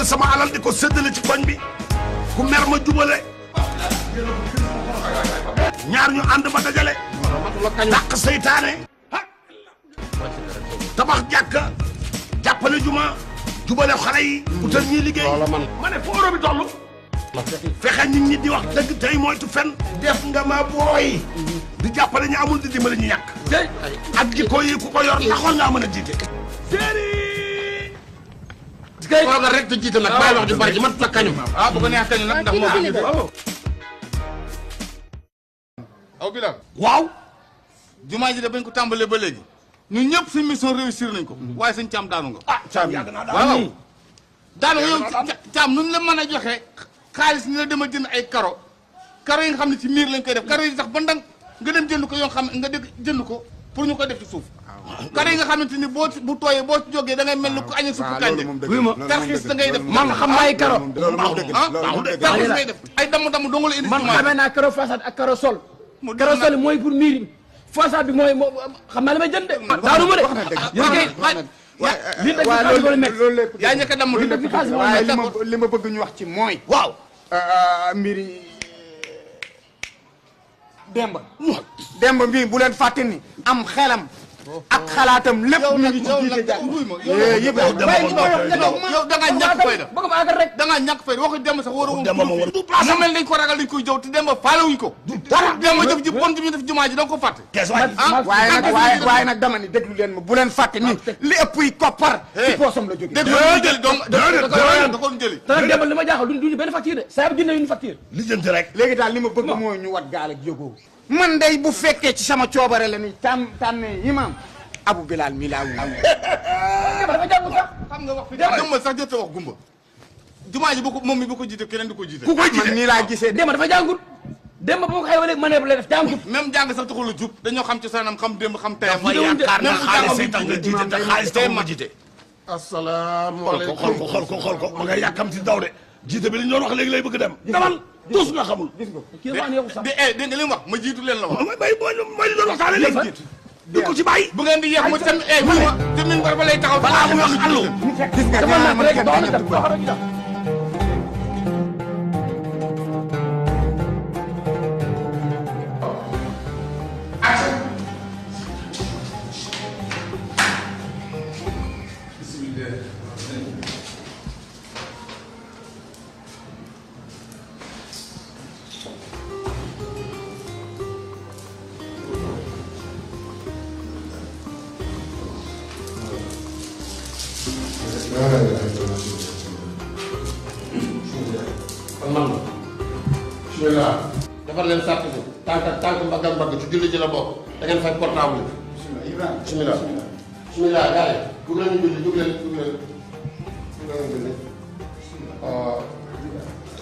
jël sama alal di ko séddale ci koñ bi ku mer ma jubale ñaar ñu ànd ba dajale dàq seytaane tabax jàkka jàppale juma jubale xale yi utal ñuy liggéey ma ne fooro bi toll fexe nit ñi di wax dëgg tey moytu fen def nga ma booy di jàppale ñu amul di dimbale ñu ñàkk ak jikko yi ku ko yor taxoon ngaa mën a jiite séeri toogal rek te jiite nag bàyyi wax ju bari ji man la kañu bu ko neex kañu nag ndax moo gën aw Bilal waaw jumaa ji de bañ ko tàmbalee ba léegi ñun ñëpp suñ mission réussir nañ ko waaye suñ caam daanu nga caam yàgg naa waaw daanu yow caam nun la mën a joxe xaalis ni la dem a jënd ay karo yi nga xam ne ci miir lañ koy def karo yi sax ba ndang nga dem jënd ko yoo xam nga dégg jënd ko pour ñu koy def ci suuf karo yi nga xamante ni boo bu tooyee boo ci jógee da ngay mel ni ko aña suppu kànja tarxis da ngay def man xam naa ay karo tarxis ngay def ay damm-damm dong la indi man xamee naa karo façade ak karo sol karo sol mooy pour miir façade bi mooy xam naa li may jënd de daanu ma de yéen kay li dëgg xaalis wala nekk loolu lépp yaa ñëkk a damm li dëgg xaalis wala waaye nekk li ma bëgg ñu wax ci mooy waaw mbiri Demba mbii bu leen fàtte ni am xelam ak xalaatam lépp mi ngi ci jiite jàpp yëpp yow da ngaa ñàkk fayda bëgg ma àggal rek da ngaa ñàkk fayda waxu Demba sax war a Demba moom du place mu mel dañ ko ragal dañ koy jëw te Demba faale wuñ ko dara Demba jëf ji bon ji mu def jumaa ji da nga ko fàtte kees waay waaye nag dama ni déglu leen ma bu leen fàtte ni li ëpp yi koppar ci poosam la jóge dégg nga jëli donc da ko jëli te nag Demba li ma jaaxal duñu benn facture de saa bu jëndee une facture lijjanti rek léegi daal li ma bëgg mooy ñu wat gaal ak yógoo man day bu fekkee ci sama coobare la ni tànnee imam Abu Bilal mi laa wu Demba dafa jàng sax xam nga wax fi Demba sax jot a wax gumba jumaa ji bu ko moom mi bu ko jiite keneen du ko jiite ku koy man nii laa gisee Demba dafa jàngut Demba boo ko xayma léegi manœuvre lay def jàngut même jàng sax taxul a jub dañoo xam ci sanam xam démb xam tayam dafa yaakaar na xaalis yi tax nga jiite te xaalis tax ma jiite asalaamaaleykum xool ko ma nga yàkkamti daw de jiite bi li ñu doon wax léegi lay bëgg dem damal tous nga xamul kii wax ne yow sax dégg nga li mu wax ma jiitu leen la wax may mooy li doon waxtaane léegi du ko ci bàyyi bu ngeen di yeex mu tam te min ba lay taxaw balaa muy wax allo gis nga dama nag rek dox na dem dox rek dem kon man la bismillah defar leen sàrt bi tànk mbagg ak mbagg ci julli ji la bokk da ngeen fay portable yi bismillah bismillah gars yi dugg leen julli dugg leen julli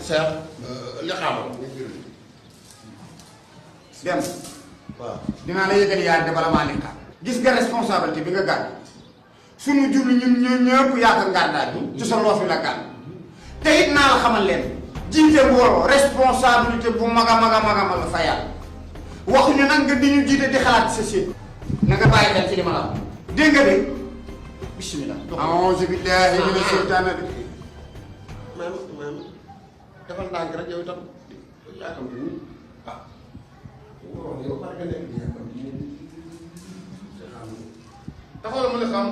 Cheikh li xaamal dem waaw dinaa la yëgal yaa de bala maa li xaar gis nga responsabilité bi nga gàll sunu julli ñun ñëpp yaakaar ngàndaay ci sa loofi la gàll te it naa la xamal leen jiite mbooloo responsabilité bu mag a mag a mag a mag fa yàlla waxuñu nag nga di ñu jiite di xalaat sa séet na nga bàyyi xel ci li ma la wax dégg nga de bismillah a'uuzu billahi mina shaytaani rajiim même defal ndànk rek yow itam yaakamte ni yow pare nga nekk taxawal mu ne xam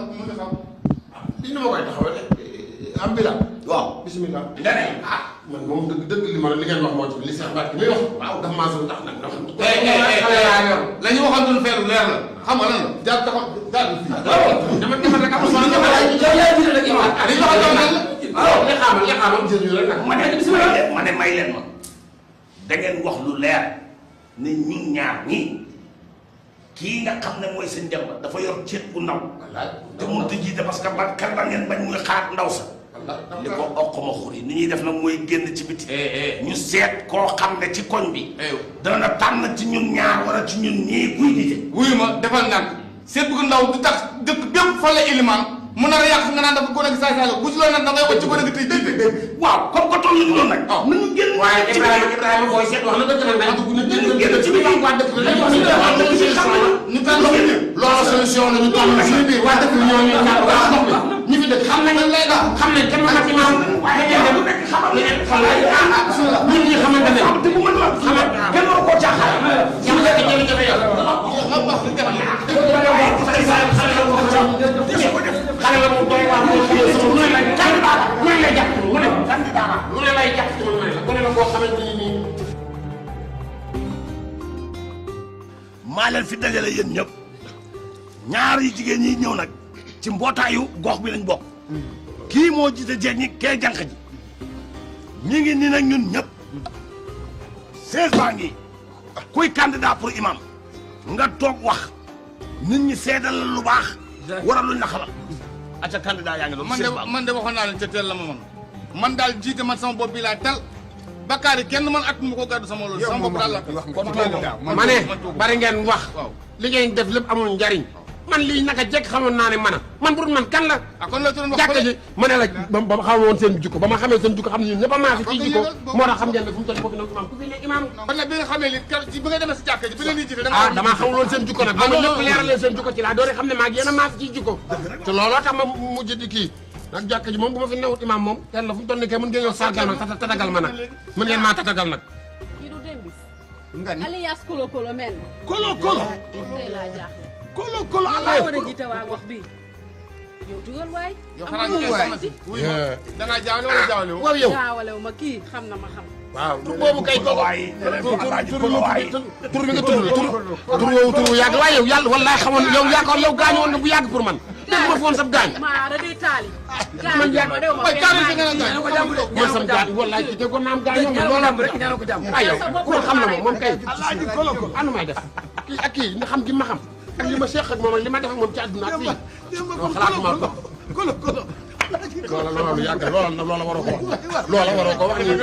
lii ni ma koy taxawal am Bilal waaw bismillah nga ne man moom dëgg li ma li ngeen wax moo ci li Cheikh Mbacke muy wax waaw dafa maa sonn ndax nag ndax la ñu waxoon doon feeru leer la xam nga lan la jaar taxaw jaar fii dama rek am solo yow yaa jiite rek imam li ñu waxoon doon li xaamal jël ñu rek nag ma ne may leen ma da ngeen wax lu leer ne ñun ñaar ñii kii nga xam ne mooy seen Demba dafa yor ceet bu ndaw te mënut a jiite parce que ba kar ba ngeen bañ muy xaar ndaw sa li ko oqama xur yi ni ñuy def nag mooy génn ci biti ñu seet koo xam ne ci koñ bi dana tànn ci ñun ñaar wala ci ñun ñii kuy jiite wuyu ma defal nag seet bu ndaw du tax dëkk bépp fa la ilimaan mu nar a yàq nga naan dafa gone gi saay saay la bu ci loolu nag da ngay wàcc gone gi tey dëgg waaw comme que toll nañu doon nag nañu génn waaye Ibrahima booy seet wax na dëgg nag nañu génn ci biir waa dëkk bi ñu tànn loolu solution la ñu toll ci biir waa dëkk bi ñoo ñu tànn waa ndox mi ñu fi dëkk xam nañ lay daal xam nañ kenn mën na ci maam waaye ngeen dem ñun ñi xamante ne kenn waru koo caaxaan ñu nekk jafe-jafe yow xale la mu doy waar moo xamee sama lu ne lay candidat lu ne lay jàpp mu ne candidat lu ne lay jàpp ci man mu ne la boo xamante ni nii maa leen fi dajale yéen ñëpp ñaar yi jigéen ñi ñëw nag ci mbootaayu gox bi lañ bokk kii moo jiite jeeg ñi kee jànq ji ñi ngi ni nag ñun ñëpp 16 baa ngi kuy candidat pour imam nga toog wax nit ñi seedal la lu baax waral luñ la xamal aca candidat yaa ngi doon man de waxoon naa leen ca teel la ma man daal jiite man sama bopp bi laa tal bakkaar yi kenn man at mu ko gàddu sama loolu sama bopp daal la ma ne bari ngeen wax li ngeen def lépp amul njariñ man lii naka jekk xamoon naa ne man bu dul man kan la kon la doon wax jàkka ji ma ne la ba ma xamoon woon seen jikko ba ma xamee seen jikko xam ne ñun ñëpp a maasi ci jikko moo tax xam ngeen ne fu mu toll foofu nag imam ku fi ne imam kon nag bi nga xamee li ci bi nga demee si jàkka ji bi leen di jiite ah damaa xamul woon seen jikko nag ba ma lépp leeralee seen jikko ci laa doore xam ne maa ngi yéen a maasi ci jikko te looloo tax ma mujj di kii nag jàkka ji moom bu ma fi newut imam moom kenn la fu mu toll nii kay mën ngeen ñëw sargal ma tatagal ma nag mën ngeen maa tatagal nag kii du Dembis. nga ni alias Kolo Kolo mel. kolo kolo tey laa jaaxle. kolo kolo laa war a jiite waa gox bi yow dugal waay. yow xanaa ñu da ngaa jaawale wala jaawale wu. waaw yow jaawale wu ma kii xam na ma xam. waaw tur boobu kay kolo waay tur bi nga tudd la tur woowu tur wu yàgg waaye yow yàlla wallaay xamoon yow yaakaar yow gaañu woon nga bu yàgg pour man dégg ma foon sab gaañ maa da day taali. man yàgg waaye kaanu si gën a gaañ man sam gaañ wallaay ci déggoon naa am gaañoo ma loolu rek ñaanal ko jàmm ay yow ku xam na moom kay alaaji kolo kolo anu may def kii ak kii nga xam gi ma xam ak li ma seeq ak moom ak li ma def ak moom ci àdduna ak fii non xalaatuma ko kolo kolo loolu yàgg loola waroo ko wax loola waroo ko wax ni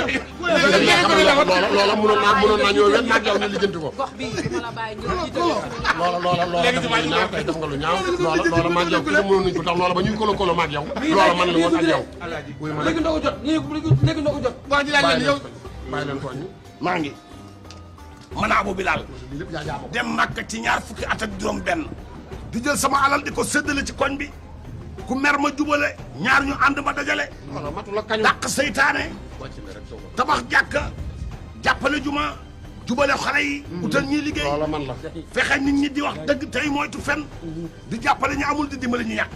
loola mënoon naa ñëw wet naag yow ñu lijjanti ko gox bi dama la bàyyi ñëw jiite loola def nga lu ñaaw tey def nga lu ñaaw loola maag yow ki nga mënoon nañ ko tax loola ba ñuy kolo maag yow loola man la woon ak yow léegi ndogu jot léegi ndogu jot waa ji laaj leen yow bàyyi leen tooñ maa ngi man Abou Bilal dem Màkka ci ñaar fukki at ak juróom benn di jël sama alal di ko séddale ci koñ bi ku mer ma jubale ñaar ñu ànd ma dajale matu la kañu dàq seytaane tabax jàkka jàppale juma jubale xale yi utal ñuy liggéey loola man la fexe nit ñi di wax dëgg tey moytu fen di jàppale ñu amul di dimbale ñu ñàkk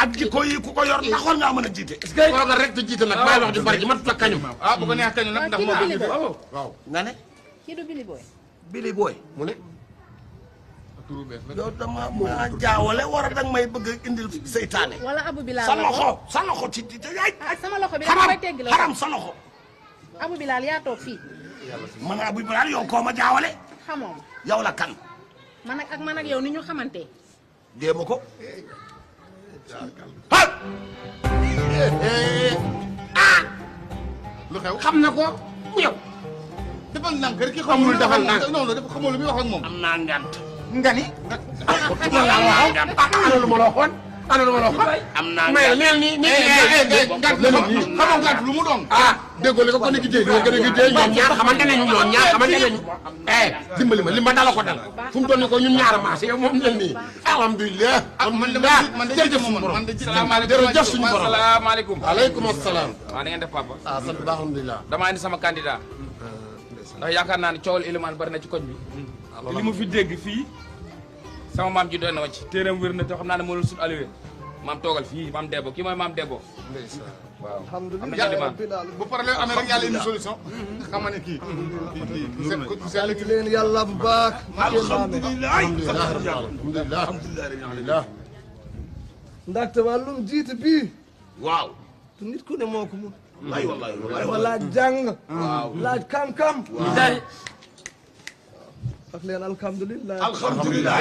ak jikko yi ku ko yor ndaxoon ngaa mën a jiite toogal rek te jiite nag bàyyi wax ju bari ji matu la kañu ah bu ko neex kañu nag ndax moo Billy Boy. waaw nga ne kii du Billy Boy. Billy Boy mu ne yow dama ma jaawale war a danga may bëgg a indil seytaane wala Abou Bilal sa la ko. loxo ci ay ah sama loxo bi dafa koy tegg la xaram sa loxo Abou Bilal yaa toog fii. man Abou Bilal yow koo ma jaawale xamoo ma. yow la kan man ak yow ni ñu xamante. dee ma ko ah lu xew xam na ko mu yow defal ndànk rek ki xamul defal ndànk non dafa xamul lu muy wax ak moom am naa ngant nga ni ana lu ma la waxoon ana lu ma la waxoon am naa may ngant neel nii xamoo gàtt lu mu doon ah déggoo li ko gën a gisee li ko gën a gisee ñoom ñaar xamante nañu dimbali ma li ma dala ko dal fu mu toll nii ko ñun ñaar maase yow moom mel nii alhamdulilah alhamdulilah jërëjëf suñu borom jërëjëf suñu borom salaamaaleykum. aleykum asalaam waaw na ngeen def papa. ah sant ba alhamdulilah damaa indi sama candidat. ndax yaakaar naa ne coowal Elimane bari na ci koñ bi. te li mu fi dégg fii sama maam ji doy na ma ci. téeram wér na te xam naa ne moo leen sut alluwe maam toogal fii maam Debo kii mooy maam Debo. waaw alhamdulilah bu problème amee rek yàlla indi solution xam nga ne kii sant leen yàlla bu baax. alhamdulilah alhamdulilah ndaxte wàllum jiite bii. waaw te nit ku ne moo ko mun. waay wallaay dafa laaj jàng. laaj kam-kam. wax leen alhamdulilah. alhamdulilah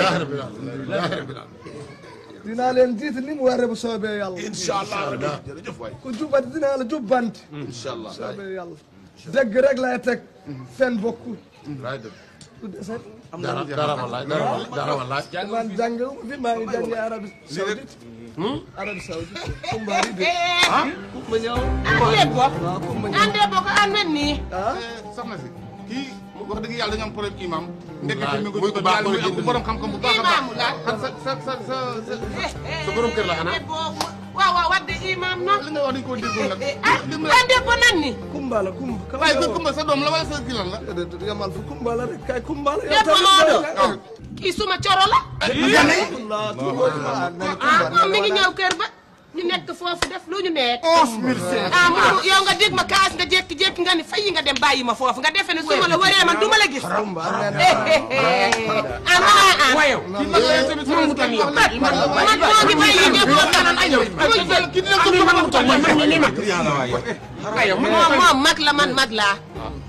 dinaa leen jiite ni mu waree bu soobee yàlla. incha allah jërëjëf waay ku jubati dinaa la jubbanti. incha allah soobee yàlla. dëgg rek lay teg. fen bokkul. dara wallaay dara wallaay man jàngewu fi maa ngi jàngee Arabie Saoudite. Arabie Saoudite. kumbaari de. kumba ñëw. waaw kumba ñëw. soxna si kii wax dëgg yàlla dañoo am problème imam ndekete mi muy ku baax yàlla muy am borom xam-xam bu baax a baax sa sa borom kër la xanaa waaw wadde imam noon nga wax dañu koo déggul nag. ande bo nan ni Kumba la Kumba. waaye ko Kumba sa doom la wala sa kii lan la. yamal fu Kumba la rek kay Kumba la. debbo Maodo kii suma coro la moom mi ngi ñëw kër ba ñu nekk foofu def lu ñu nekk 11 000 yow nga dégg ma kaas nga jékki-jékki nga ni fay nga dem bàyyi ma foofu nga defe ne su ma la waree man du ma la gis wayo kii mag la yow tamit sama mu toll yow. man moo ngi bàyyi ñëpp waxtaan ay yow kii dina ko def mag mu toll man mi mag. moom mag la man mag laa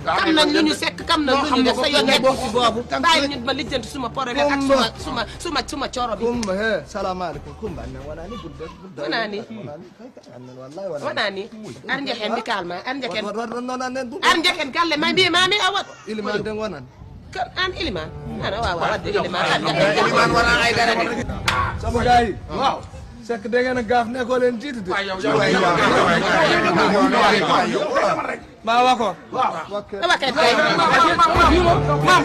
kam na lu ñu sekk kam na lu ñu def sa yoon nekk ci boobu bàyyi ñu ma lijjanti suma problème ak suma coro bi Kumba he salaamaaleykum Kumba ne wala ni budde wonani wonani ar jeken mi kalma ar jeken non ar jeken galle ma mbimami a waɗ iliman den wonan an iliman ana wawa wadde iliman ar jeken iliman wona ay dara de sama gars yi waaw sekk da ngeen a gaaf ne ko leen jiitu de maa wako dama kay fay waaw